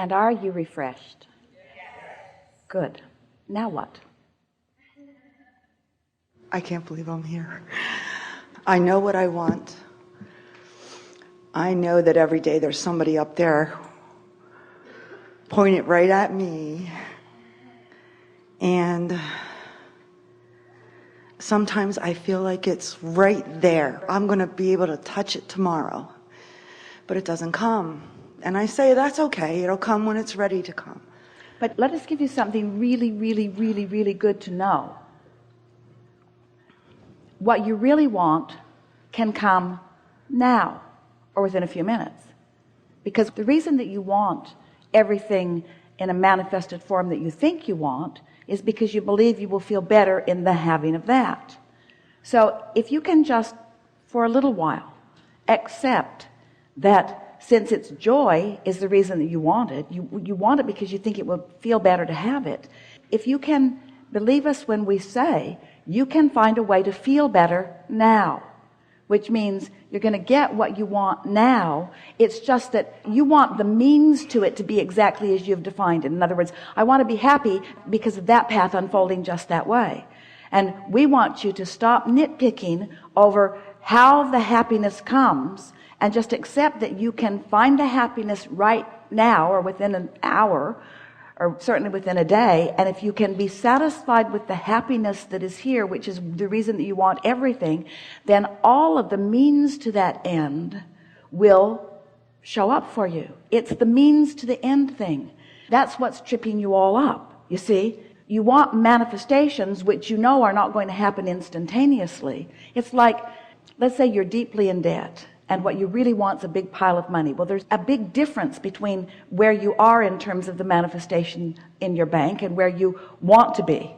And are you refreshed? Good. Now what? I can't believe I'm here. I know what I want. I know that every day there's somebody up there pointing it right at me. And sometimes I feel like it's right there. I'm going to be able to touch it tomorrow. But it doesn't come. And I say, that's okay. It'll come when it's ready to come. But let us give you something really, really, really, really good to know. What you really want can come now or within a few minutes. Because the reason that you want everything in a manifested form that you think you want is because you believe you will feel better in the having of that. So if you can just for a little while accept that since it's joy is the reason that you want it, you want it because you think it will feel better to have it. If you can believe us when we say you can find a way to feel better now, which means you're going to get what you want now. It's just that you want the means to it to be exactly as you've defined it. In other words, I want to be happy because of that path unfolding just that way. And we want you to stop nitpicking over how the happiness comes and just accept that you can find the happiness right now or within an hour or certainly within a day. And if you can be satisfied with the happiness that is here, which is the reason that you want everything, then all of the means to that end will show up for you. It's the means to the end thing. That's what's tripping you all up. You see, you want manifestations which you know are not going to happen instantaneously. It's like, let's say you're deeply in debt and what you really want is a big pile of money. Well, there's a big difference between where you are in terms of the manifestation in your bank and where you want to be.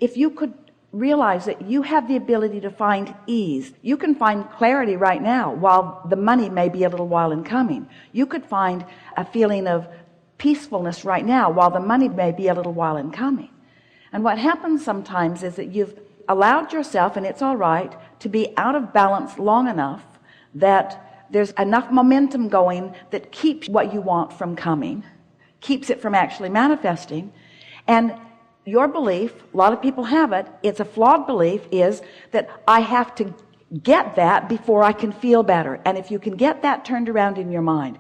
If you could realize that you have the ability to find ease, you can find clarity right now while the money may be a little while in coming. You could find a feeling of peacefulness right now while the money may be a little while in coming. And what happens sometimes is that you've allowed yourself, and it's all right, to be out of balance long enough that there's enough momentum going that keeps what you want from coming, keeps it from actually manifesting. And your belief, a lot of people have it, it's a flawed belief, is that I have to get that before I can feel better. And if you can get that turned around in your mind,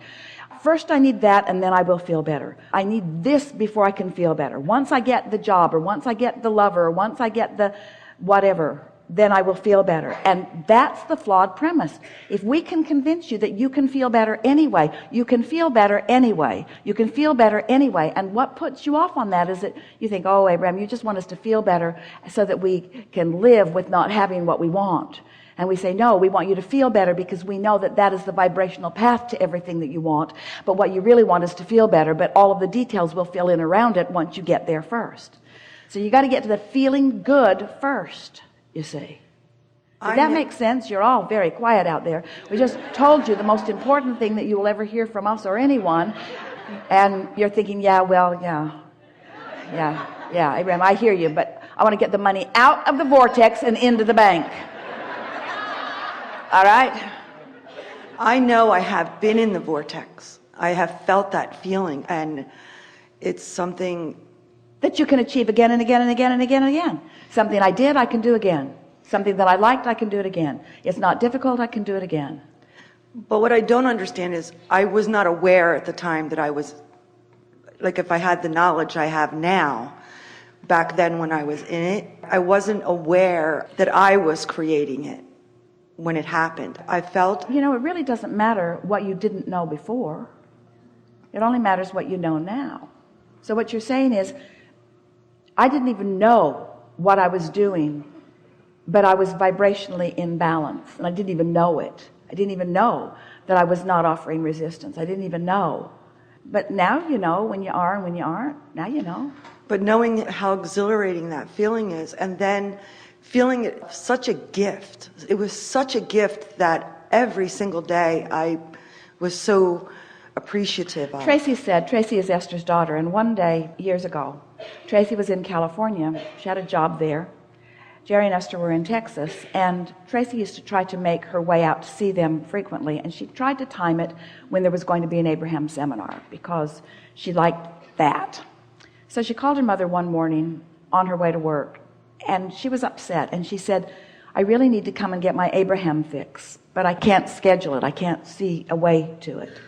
first I need that and then I will feel better. I need this before I can feel better. Once I get the job, or once I get the lover, or once I get the whatever, then I will feel better. And that's the flawed premise. If we can convince you that you can feel better anyway, you can feel better anyway, you can feel better anyway. And what puts you off on that is that you think, oh, Abraham, you just want us to feel better so that we can live with not having what we want. And we say, no, we want you to feel better because we know that that is the vibrational path to everything that you want. But what you really want is to feel better, but all of the details will fill in around it once you get there first. So you got to get to the feeling good first, you see. Does that make sense? You're all very quiet out there. We just told you the most important thing that you will ever hear from us or anyone. And you're thinking, yeah, Abraham, I hear you, but I want to get the money out of the vortex and into the bank. All right? I know I have been in the vortex. I have felt that feeling, and it's something that you can achieve again and again and again and again and again. Something I did, I can do again. Something that I liked, I can do it again. It's not difficult, I can do it again. But what I don't understand is I was not aware at the time that I was, like, if I had the knowledge I have now, back then when I was in it, I wasn't aware that I was creating it when it happened. I felt, it really doesn't matter what you didn't know before. It only matters what you know now. So what you're saying is, I didn't even know what I was doing, but I was vibrationally in balance, and I didn't even know it. I didn't even know that I was not offering resistance. I didn't even know. But now you know when you are and when you aren't. Now you know. But knowing how exhilarating that feeling is, and then feeling it such a gift. It was such a gift that every single day I was so appreciative of. Tracy is Esther's daughter, and one day years ago, Tracy was in California. She had a job there, Jerry and Esther were in Texas, and Tracy used to try to make her way out to see them frequently, and she tried to time it when there was going to be an Abraham seminar because she liked that. So she called her mother one morning on her way to work, and she was upset, and she said, I really need to come and get my Abraham fix, but I can't schedule it. I can't see a way to it.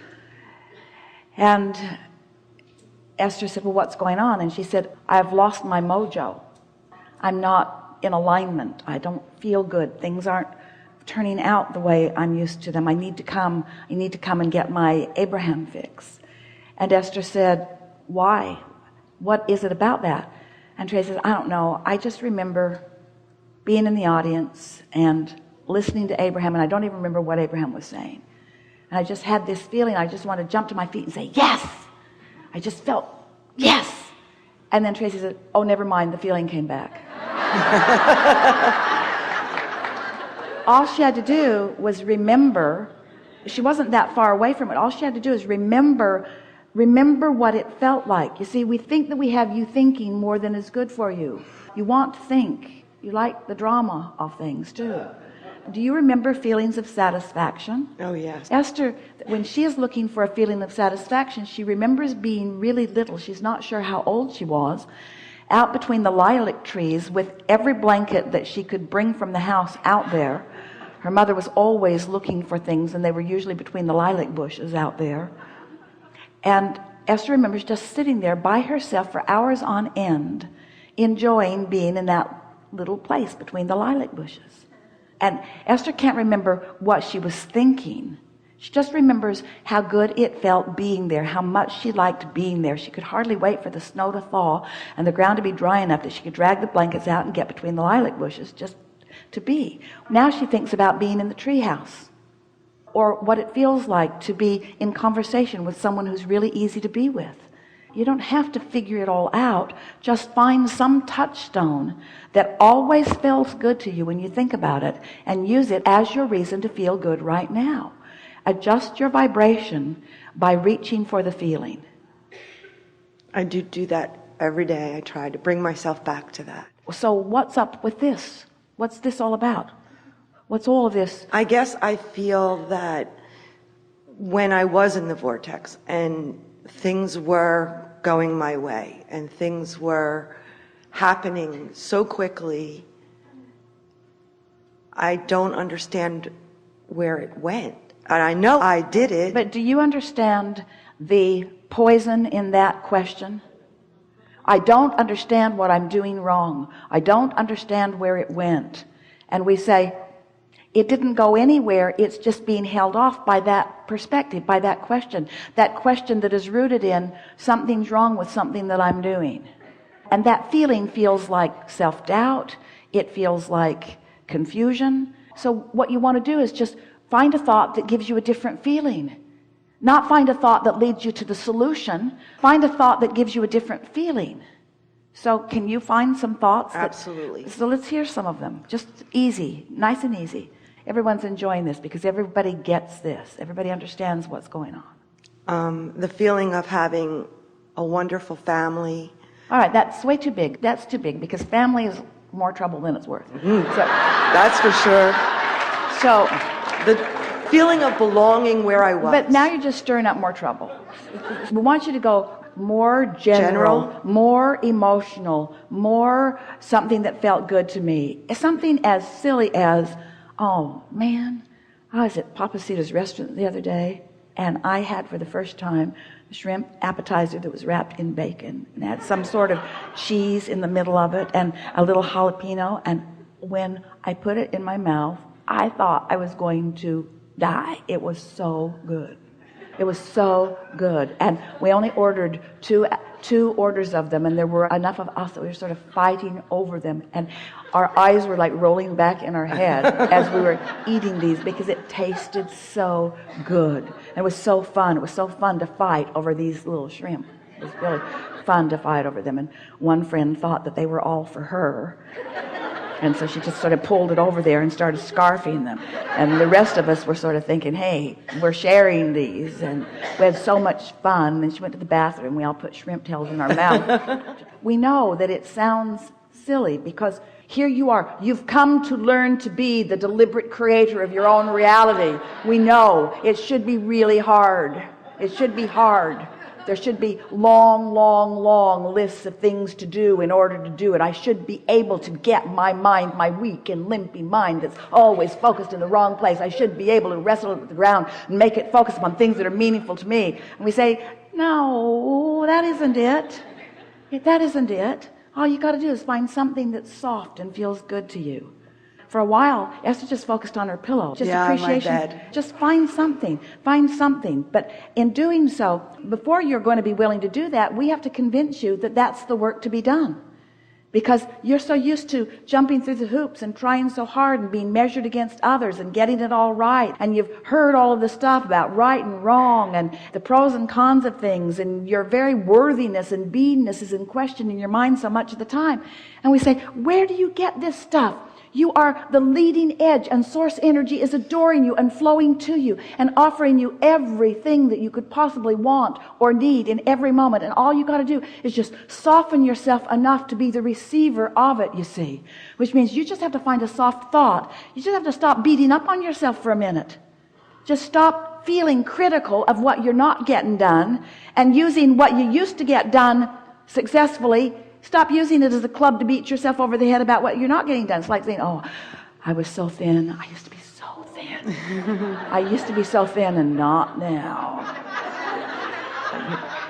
And Esther said, well, what's going on? And she said, I've lost my mojo. I'm not in alignment. I don't feel good. Things aren't turning out the way I'm used to them. I need to come and get my Abraham fix. And Esther said, why? What is it about that? And Tracy said, I don't know. I just remember being in the audience and listening to Abraham, and I don't even remember what Abraham was saying. And I just had this feeling. I just wanted to jump to my feet and say, yes. I just felt, yes. And then Tracy said, oh, never mind. The feeling came back. All she had to do was remember. She wasn't that far away from it. All she had to do is remember what it felt like. You see, we think that we have you thinking more than is good for you. You want to think. You like the drama of things too. Do you remember feelings of satisfaction? Oh, yes. Esther, when she is looking for a feeling of satisfaction, she remembers being really little. She's not sure how old she was, out between the lilac trees with every blanket that she could bring from the house out there. Her mother was always looking for things, and they were usually between the lilac bushes out there. And Esther remembers just sitting there by herself for hours on end, enjoying being in that little place between the lilac bushes. And Esther can't remember what she was thinking. She just remembers how good it felt being there, how much she liked being there. She could hardly wait for the snow to fall and the ground to be dry enough that she could drag the blankets out and get between the lilac bushes just to be. Now she thinks about being in the treehouse, or what it feels like to be in conversation with someone who's really easy to be with. You don't have to figure it all out. Just find some touchstone that always feels good to you when you think about it, and use it as your reason to feel good right now. Adjust your vibration by reaching for the feeling. I do that every day. I try to bring myself back to that. So what's up with this? What's this all about? What's all of this? I guess I feel that when I was in the vortex and things were going my way and things were happening so quickly, I don't understand where it went. And I know I did it. But do you understand the poison in that question? I don't understand what I'm doing wrong. I don't understand where it went. And we say, it didn't go anywhere. It's just being held off by that perspective, by that question that is rooted in something's wrong with something that I'm doing. And that feeling feels like self-doubt. It feels like confusion. So what you want to do is just find a thought that gives you a different feeling. Not find a thought that leads you to the solution. Find a thought that gives you a different feeling. So can you find some thoughts? Absolutely. So let's hear some of them. Just easy, nice and easy. Everyone's enjoying this because everybody gets this. Everybody understands what's going on. The feeling of having a wonderful family. All right, that's way too big. That's too big because family is more trouble than it's worth. Mm-hmm. So, that's for sure. So the feeling of belonging where I was. But now you're just stirring up more trouble. We want you to go more general, more emotional, more something that felt good to me. Something as silly as, oh man, I was at Papacito's restaurant the other day, and I had for the first time a shrimp appetizer that was wrapped in bacon and had some sort of cheese in the middle of it and a little jalapeno. And when I put it in my mouth, I thought I was going to die. It was so good. It was so good. And we only ordered two orders of them, and there were enough of us that we were sort of fighting over them, and our eyes were like rolling back in our head as we were eating these because it tasted so good. And it was so fun. It was so fun to fight over these little shrimp. It was really fun to fight over them. And one friend thought that they were all for her. And so she just sort of pulled it over there and started scarfing them. And the rest of us were sort of thinking, hey, we're sharing these. And we had so much fun. And she went to the bathroom. We all put shrimp tails in our mouth. We know that it sounds silly because Here you are. You've come to learn to be the deliberate creator of your own reality. We know it should be really hard. It should be hard. There should be long, long, long lists of things to do in order to do it. I should be able to get my mind, my weak and limpy mind that's always focused in the wrong place. I should be able to wrestle it with the ground and make it focus upon things that are meaningful to me. And we say, no, that isn't it. That isn't it. All you got to do is find something that's soft and feels good to you. For a while, Esther just focused on her pillow. Just appreciation. My bed. Just find something. Find something. But in doing so, before you're going to be willing to do that, we have to convince you that that's the work to be done. Because you're so used to jumping through the hoops and trying so hard and being measured against others and getting it all right. And you've heard all of the stuff about right and wrong and the pros and cons of things. And your very worthiness and beingness is in question in your mind so much of the time. And we say, where do you get this stuff? You are the leading edge, and source energy is adoring you and flowing to you and offering you everything that you could possibly want or need in every moment. And all you got to do is just soften yourself enough to be the receiver of it, you see. Which means you just have to find a soft thought. You just have to stop beating up on yourself for a minute. Just stop feeling critical of what you're not getting done and using what you used to get done successfully. Stop using it as a club to beat yourself over the head about what you're not getting done. It's like saying, oh, I was so thin. I used to be so thin. I used to be so thin and not now.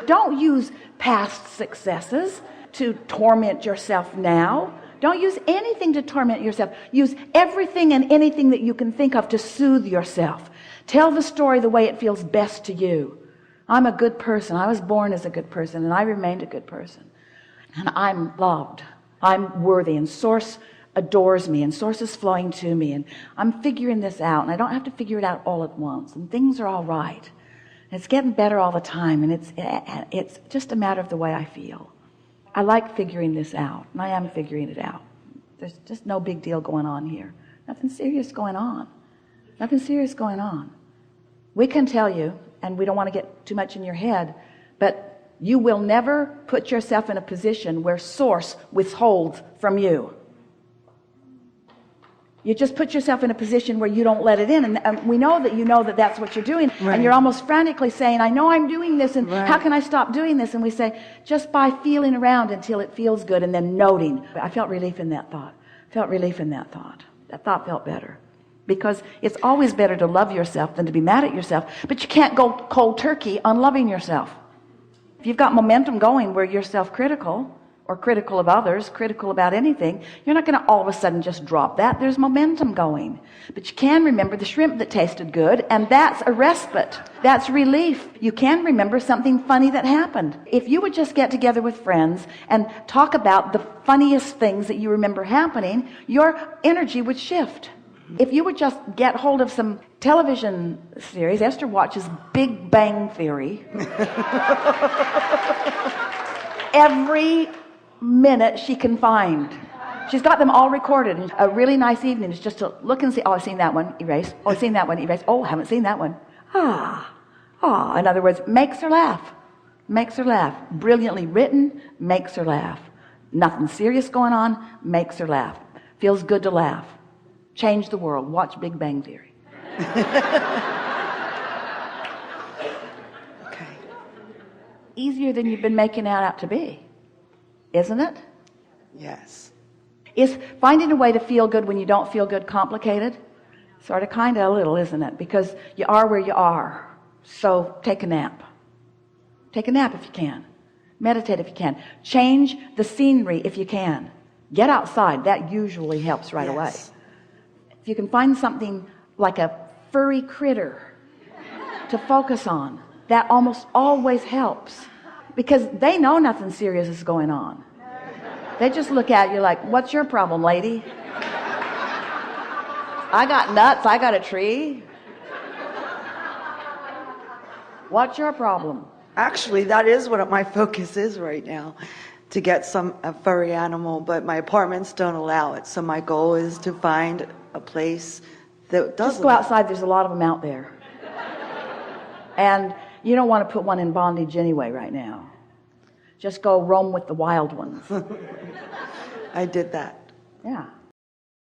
Don't use past successes to torment yourself now. Don't use anything to torment yourself. Use everything and anything that you can think of to soothe yourself. Tell the story the way it feels best to you. I'm a good person. I was born as a good person, and I remained a good person. And I'm loved. I'm worthy. And Source adores me. And Source is flowing to me. And I'm figuring this out. And I don't have to figure it out all at once. And things are all right. And it's getting better all the time. And it's just a matter of the way I feel. I like figuring this out. And I am figuring it out. There's just no big deal going on here. Nothing serious going on. Nothing serious going on. We can tell you, and we don't want to get too much in your head, but you will never put yourself in a position where Source withholds from you. You just put yourself in a position where you don't let it in. And we know that you know that that's what you're doing. Right. And you're almost frantically saying, I know I'm doing this, and right. How can I stop doing this? And we say, just by feeling around until it feels good and then noting. I felt relief in that thought. Felt relief in that thought. That thought felt better. Because it's always better to love yourself than to be mad at yourself. But you can't go cold turkey on loving yourself. If you've got momentum going where you're self-critical or critical of others, critical about anything, you're not going to all of a sudden just drop that. There's momentum going. But you can remember the shrimp that tasted good, and that's a respite. That's relief. You can remember something funny that happened. If you would just get together with friends and talk about the funniest things that you remember happening, your energy would shift. If you would just get hold of some television series, Esther watches Big Bang Theory. Every minute she can find. She's got them all recorded. And a really nice evening is just to look and see, oh, I've seen that one, erase. Oh, I've seen that one, erase. Oh, haven't seen that one. In other words, makes her laugh. Makes her laugh. Brilliantly written, makes her laugh. Nothing serious going on, makes her laugh. Feels good to laugh. Change the world. Watch Big Bang Theory. Okay. Easier than you've been making it out to be, isn't it? Yes. Is finding a way to feel good when you don't feel good complicated? Sort of, kind of, a little, isn't it? Because you are where you are. So take a nap. Take a nap if you can. Meditate if you can. Change the scenery if you can. Get outside. That usually helps right away. If you can find something like a furry critter to focus on, that almost always helps, because they know nothing serious is going on. They just look at you like, what's your problem, lady? I got nuts, I got a tree. What's your problem? Actually, that is what my focus is right now, to get a furry animal, but my apartments don't allow it. So my goal is to find a place that does. Just go outside. There's a lot of them out there. And you don't want to put one in bondage anyway right now. Just go roam with the wild ones. I did that. Yeah.